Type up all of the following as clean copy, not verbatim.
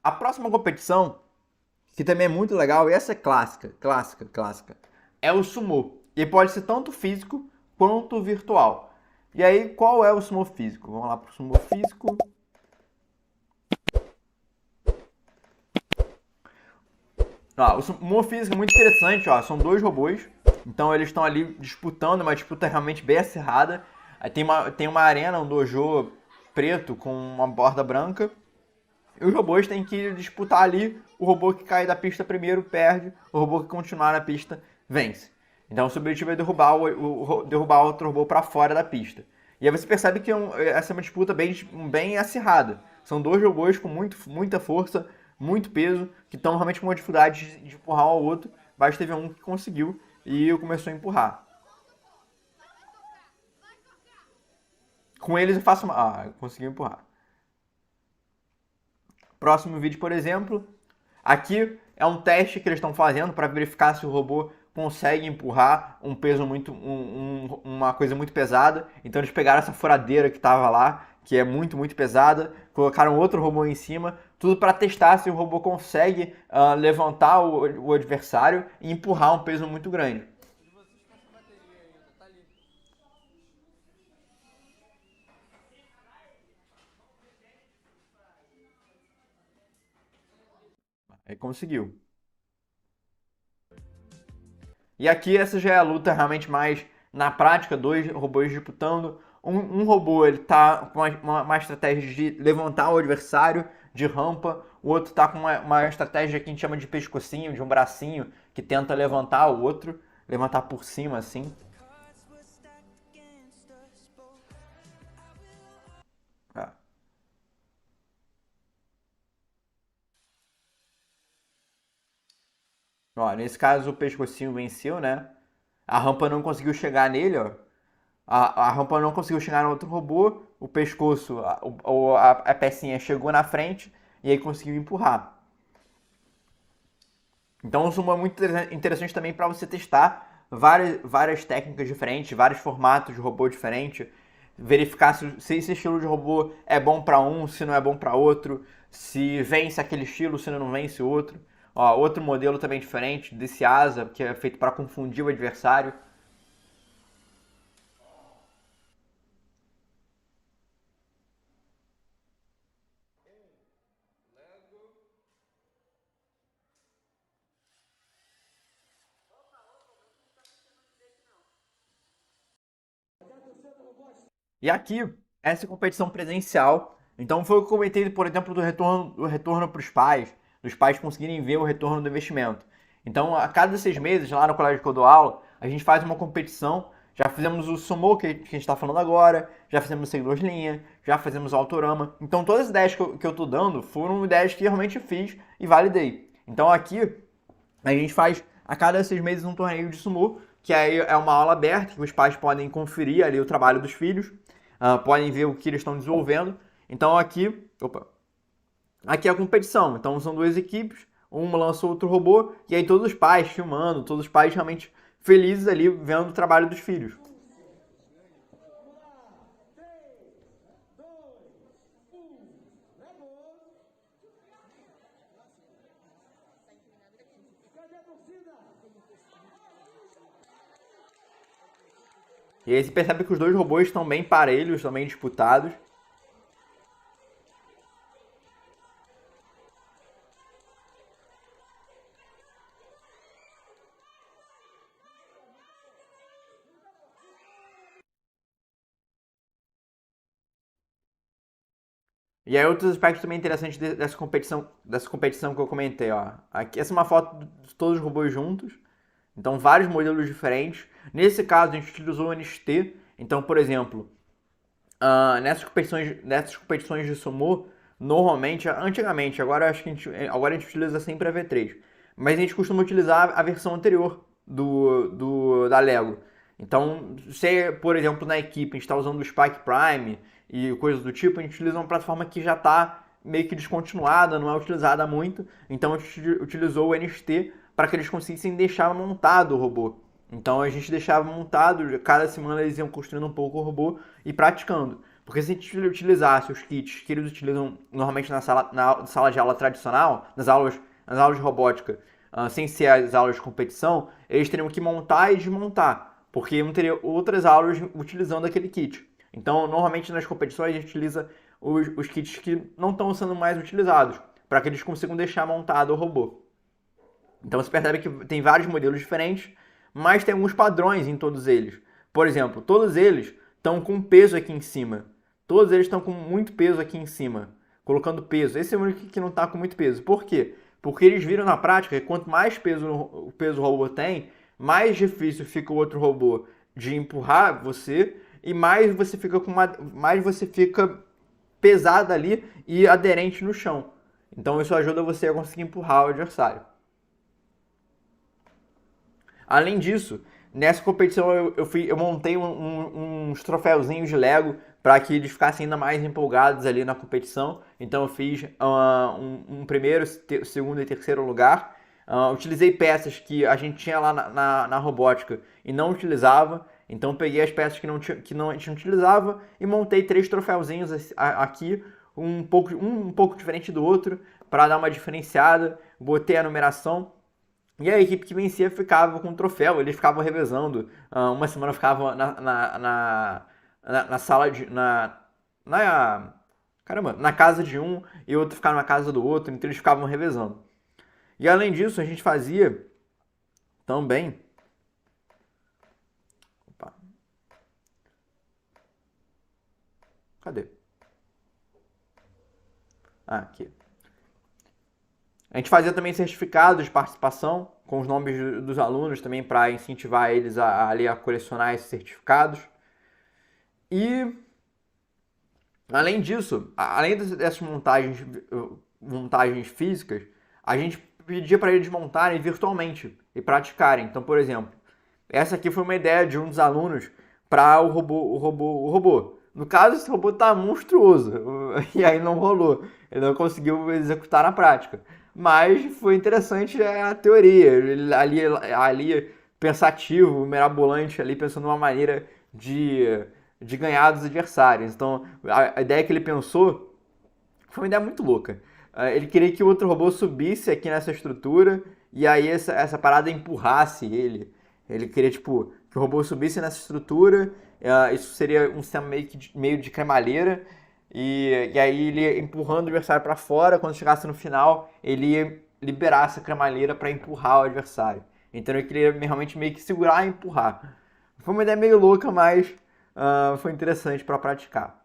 A próxima competição, que também é muito legal, e essa é clássica, é o Sumo. E pode ser tanto físico quanto virtual. E aí, qual é o Sumo físico? Vamos lá pro Sumo físico. O Sumo físico é muito interessante, ó. São dois robôs. Então eles estão ali disputando, uma disputa realmente bem acirrada. Aí tem uma arena, um dojo preto com uma borda branca. E os robôs têm que disputar ali. O robô que cai da pista primeiro perde. O robô que continuar na pista vence. Então o seu objetivo é derrubar outro robô para fora da pista. E aí você percebe que essa é uma disputa bem acirrada. São dois robôs com muita força, muito peso, que estão realmente com uma dificuldade de empurrar um ao outro. Mas teve um que conseguiu e começou a empurrar. Com eles eu faço uma... conseguiu empurrar. Próximo vídeo, por exemplo, aqui é um teste que eles estão fazendo para verificar se o robô consegue empurrar um peso uma coisa muito pesada. Então eles pegaram essa furadeira que estava lá, que é muito pesada, colocaram outro robô em cima, tudo para testar se o robô consegue levantar o adversário e empurrar um peso muito grande. Aí conseguiu. E aqui essa já é a luta realmente mais na prática, dois robôs disputando. Um robô ele tá com uma estratégia de levantar o adversário de rampa, o outro tá com uma estratégia que a gente chama de pescocinho, de um bracinho, que tenta levantar o outro, levantar por cima assim. Ah. Ó, nesse caso o pescocinho venceu, né? A rampa não conseguiu chegar nele, ó. A rampa não conseguiu chegar no outro robô, o pescoço, a pecinha chegou na frente e aí conseguiu empurrar. Então o Sumo é muito interessante também para você testar várias técnicas diferentes, vários formatos de robô diferentes, verificar se esse estilo de robô é bom para um, se não é bom para outro, se vence aquele estilo, se não vence outro. Ó, outro modelo também diferente desse asa, que é feito para confundir o adversário. E aqui, essa competição presencial. Então foi o que eu comentei, por exemplo, do retorno para os pais, dos pais conseguirem ver o retorno do investimento. Então, a cada 6 meses, lá no colégio que eu dou aula, a gente faz uma competição. Já fizemos o Sumo, que a gente está falando agora, já fizemos o 6 linha, já fizemos o Autorama. Então, todas as ideias que eu estou dando foram ideias que realmente fiz e validei. Então, aqui, a gente faz a cada 6 meses um torneio de Sumo, que aí é uma aula aberta, que os pais podem conferir ali o trabalho dos filhos, podem ver o que eles estão desenvolvendo. Então aqui é a competição. Então são duas equipes, uma lançou outro robô, e aí todos os pais filmando, todos os pais realmente felizes ali vendo o trabalho dos filhos. E aí você percebe que os dois robôs estão bem parelhos, estão bem disputados. E aí outros aspectos também interessantes dessa competição que eu comentei, ó. Aqui, essa é uma foto de todos os robôs juntos. Então, vários modelos diferentes. Nesse caso, a gente utilizou o NXT. Então, por exemplo, nessas competições de sumo, normalmente, antigamente, agora a gente utiliza sempre a V3. Mas a gente costuma utilizar a versão anterior da Lego. Então, se, por exemplo, na equipe a gente está usando o Spike Prime e coisas do tipo, a gente utiliza uma plataforma que já está meio que descontinuada, não é utilizada muito. Então a gente utilizou o NXT para que eles conseguissem deixar montado o robô. Então a gente deixava montado, cada semana eles iam construindo um pouco o robô e praticando. Porque se a gente utilizasse os kits que eles utilizam normalmente na sala de aula tradicional, nas aulas de robótica, sem ser as aulas de competição, eles teriam que montar e desmontar, porque não teria outras aulas utilizando aquele kit. Então, normalmente nas competições a gente utiliza os kits que não estão sendo mais utilizados, para que eles consigam deixar montado o robô. Então você percebe que tem vários modelos diferentes, mas tem alguns padrões em todos eles. Por exemplo, todos eles estão com peso aqui em cima. Todos eles estão com muito peso aqui em cima, colocando peso. Esse é o único que não está com muito peso. Por quê? Porque eles viram na prática que quanto mais peso o robô tem, mais difícil fica o outro robô de empurrar você e mais você fica pesado ali e aderente no chão. Então isso ajuda você a conseguir empurrar o adversário. Além disso, nessa competição eu montei uns troféuzinhos de Lego para que eles ficassem ainda mais empolgados ali na competição. Então eu fiz um primeiro, segundo e terceiro lugar. Utilizei peças que a gente tinha lá na robótica e não utilizava. Então peguei as peças que a gente não utilizava e montei 3 troféuzinhos aqui, um pouco diferente do outro, para dar uma diferenciada. Botei a numeração. E a equipe que vencia ficava com o troféu, eles ficavam revezando. Uma semana ficava na sala de. Caramba, na casa de um e outro ficava na casa do outro, então eles ficavam revezando. E além disso, a gente fazia também. Opa. Cadê? Aqui. A gente fazia também certificados de participação com os nomes dos alunos também para incentivar eles a colecionar esses certificados. E além disso, além dessas montagens físicas, a gente pedia para eles montarem virtualmente e praticarem. Então, por exemplo, essa aqui foi uma ideia de um dos alunos para o robô. No caso, esse robô tá monstruoso e aí não rolou. Ele não conseguiu executar na prática. Mas foi interessante a teoria. Ele ali pensativo, mirabolante, ali pensando numa maneira de ganhar dos adversários. Então, a ideia que ele pensou foi uma ideia muito louca. Ele queria que o outro robô subisse aqui nessa estrutura e aí essa parada empurrasse ele. Ele queria, tipo, que o robô subisse nessa estrutura. Isso seria um sistema meio de cremalheira. E aí ele ia empurrando o adversário para fora. Quando chegasse no final, ele ia liberar essa cremalheira para empurrar o adversário. Então ele queria realmente meio que segurar e empurrar. Foi uma ideia meio louca, mas foi interessante para praticar.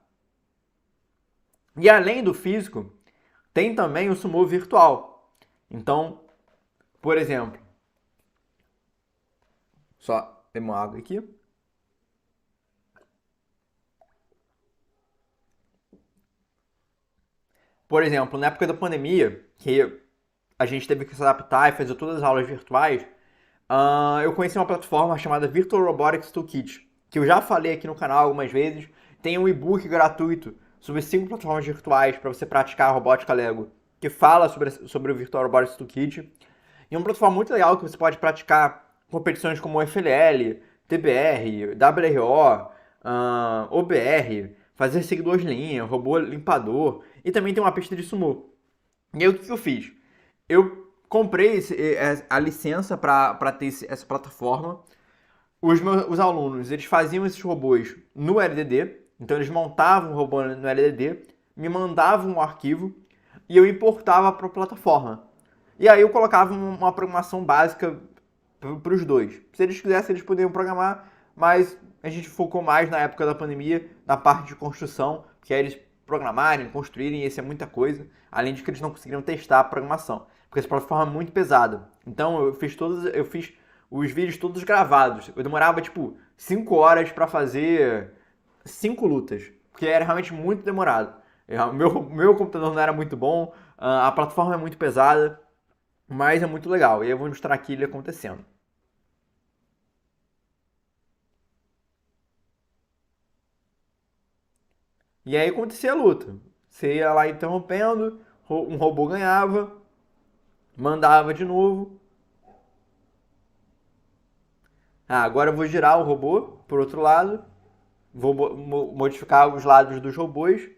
E além do físico, tem também o sumo virtual. Então, por exemplo, só beber uma água aqui. Por exemplo, na época da pandemia, que a gente teve que se adaptar e fazer todas as aulas virtuais, eu conheci uma plataforma chamada Virtual Robotics Toolkit, que eu já falei aqui no canal algumas vezes. Tem um e-book gratuito sobre 5 plataformas virtuais para você praticar a robótica Lego, que fala sobre o Virtual Robotics Toolkit. E é uma plataforma muito legal que você pode praticar competições como FLL, TBR, WRO, OBR, fazer seguidores de linha, robô limpador e também tem uma pista de sumô. E aí o que eu fiz? Eu comprei a licença para ter essa plataforma. Os alunos, eles faziam esses robôs no LDD, então eles montavam o robô no LDD, me mandavam um arquivo e eu importava para a plataforma. E aí eu colocava uma programação básica para os dois. Se eles quisessem, eles poderiam programar, mas a gente focou mais na época da pandemia na parte de construção, que é eles programarem, construírem, isso é muita coisa, além de que eles não conseguiram testar a programação, porque essa plataforma é muito pesada. Então eu fiz os vídeos todos gravados. Eu demorava tipo 5 horas para fazer 5 lutas, porque era realmente muito demorado. Meu computador não era muito bom, a plataforma é muito pesada, mas é muito legal. E eu vou mostrar aqui ele acontecendo. E aí acontecia a luta. Você ia lá interrompendo, um robô ganhava, mandava de novo. Agora eu vou girar o robô pro outro lado. Vou modificar os lados dos robôs.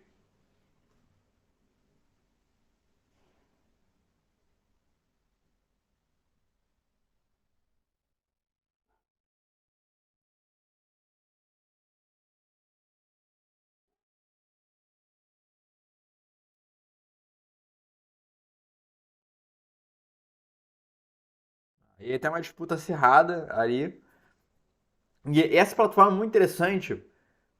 E tem uma disputa acirrada ali. E essa plataforma é muito interessante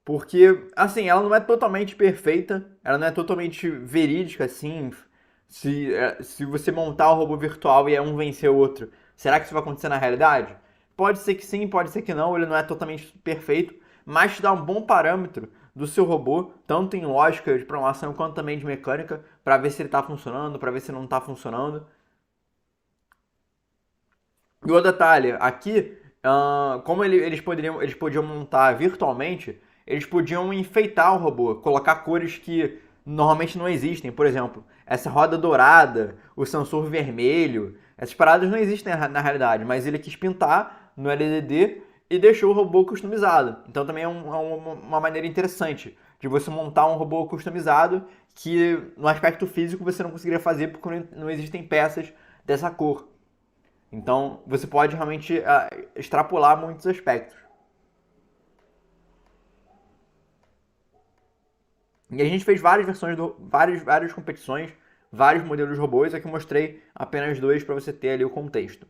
porque, assim, ela não é totalmente perfeita, ela não é totalmente verídica, assim. Se você montar um robô virtual e é um vencer o outro, será que isso vai acontecer na realidade? Pode ser que sim, pode ser que não, ele não é totalmente perfeito, mas te dá um bom parâmetro do seu robô, tanto em lógica de programação quanto também de mecânica, para ver se ele está funcionando, para ver se não está funcionando. E o detalhe, aqui, como eles podiam montar virtualmente, eles podiam enfeitar o robô, colocar cores que normalmente não existem. Por exemplo, essa roda dourada, o sensor vermelho, essas paradas não existem na realidade, mas ele quis pintar no LDD e deixou o robô customizado. Então também uma maneira interessante de você montar um robô customizado que no aspecto físico você não conseguiria fazer porque não existem peças dessa cor. Então, você pode realmente extrapolar muitos aspectos. E a gente fez várias versões, várias competições, vários modelos de robôs. Aqui eu mostrei apenas dois para você ter ali o contexto.